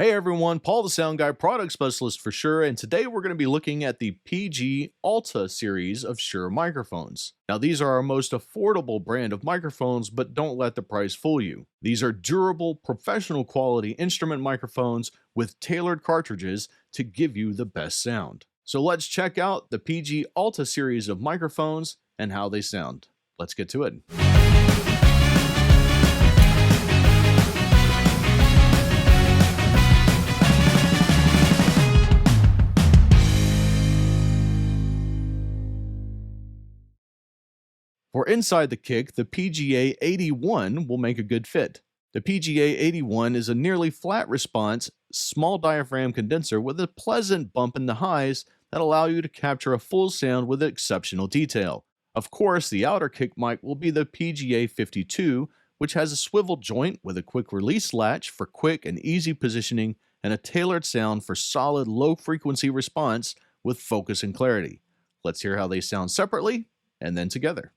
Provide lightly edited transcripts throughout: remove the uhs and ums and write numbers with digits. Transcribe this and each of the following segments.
Hey everyone, Paul the Sound Guy, product specialist for Shure, and today we're going to be looking at the PG Alta series of Shure microphones. Now these are our most affordable brand of microphones, but don't let the price fool you. These are durable, professional quality instrument microphones with tailored cartridges to give you the best sound. So let's check out the PG Alta series of microphones and how they sound. Let's get to it. For inside the kick, the PGA 81 will make a good fit. The PGA 81 is a nearly flat response, small diaphragm condenser with a pleasant bump in the highs that allow you to capture a full sound with exceptional detail. Of course, the outer kick mic will be the PGA 52, which has a swivel joint with a quick release latch for quick and easy positioning and a tailored sound for solid low frequency response with focus and clarity. Let's hear how they sound separately and then together.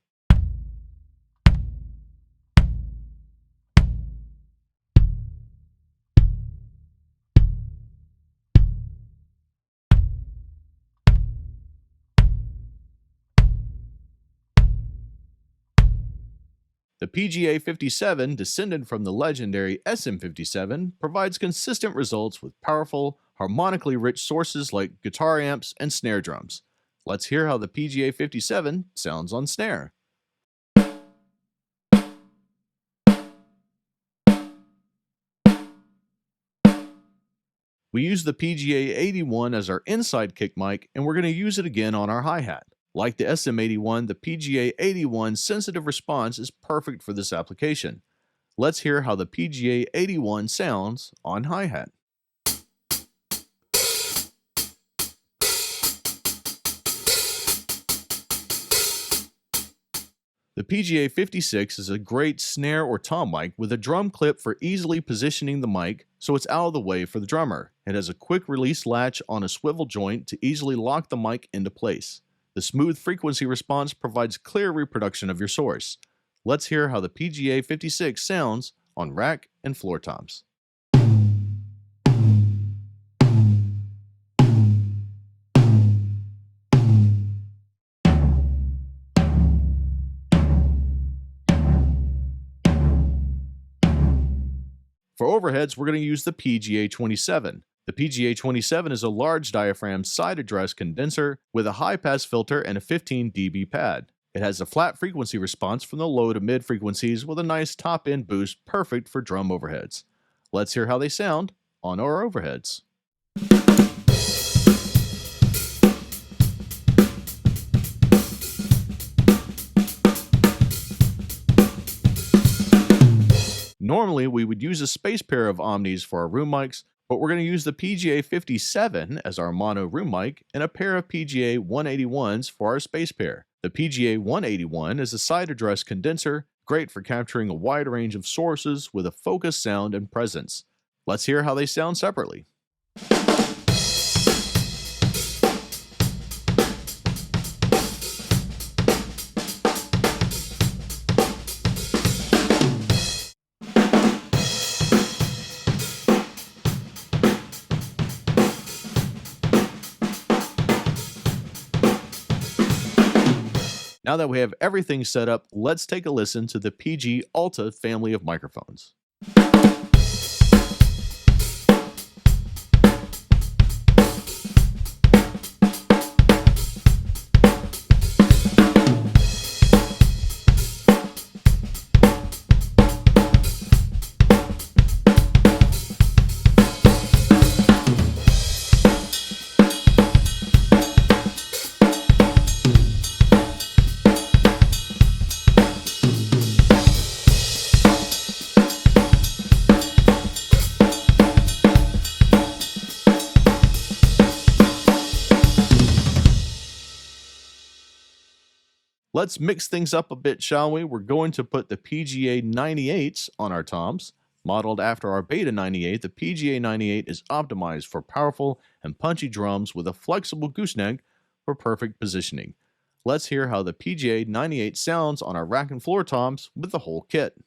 The PGA 57, descended from the legendary SM57, provides consistent results with powerful, harmonically rich sources like guitar amps and snare drums. Let's hear how the PGA 57 sounds on snare. We use the PGA 81 as our inside kick mic, and we're going to use it again on our hi-hat. Like the SM81, the PGA 81 sensitive response is perfect for this application. Let's hear how the PGA 81 sounds on hi-hat. The PGA 56 is a great snare or tom mic with a drum clip for easily positioning the mic so it's out of the way for the drummer. It has a quick release latch on a swivel joint to easily lock the mic into place. The smooth frequency response provides clear reproduction of your source. Let's hear how the PGA 56 sounds on rack and floor toms. For overheads, we're going to use the PGA 27. The PGA 27 is a large diaphragm side address condenser with a high-pass filter and a 15 dB pad. It has a flat frequency response from the low to mid frequencies with a nice top-end boost perfect for drum overheads. Let's hear how they sound on our overheads. Normally, we would use a space pair of Omnis for our room mics, but we're going to use the PGA 57 as our mono room mic and a pair of PGA 181s for our space pair. The PGA 181 is a side address condenser, great for capturing a wide range of sources with a focused sound and presence. Let's hear how they sound separately. Now that we have everything set up, let's take a listen to the PG Alta family of microphones. Let's mix things up a bit, shall we? We're going to put the PGA 98s on our toms. Modeled after our Beta 98, the PGA 98 is optimized for powerful and punchy drums with a flexible gooseneck for perfect positioning. Let's hear how the PGA 98 sounds on our rack and floor toms with the whole kit.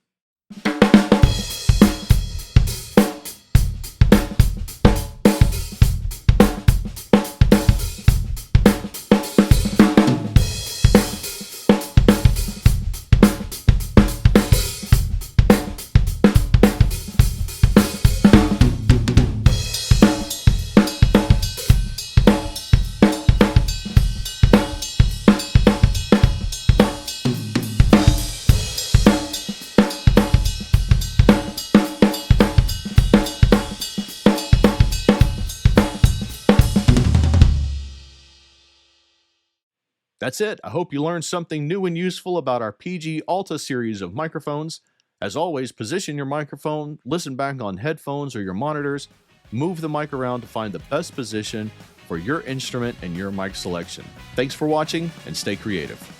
That's it. I hope you learned something new and useful about our PG Alta series of microphones. As always, position your microphone, listen back on headphones or your monitors, move the mic around to find the best position for your instrument and your mic selection. Thanks for watching, and stay creative.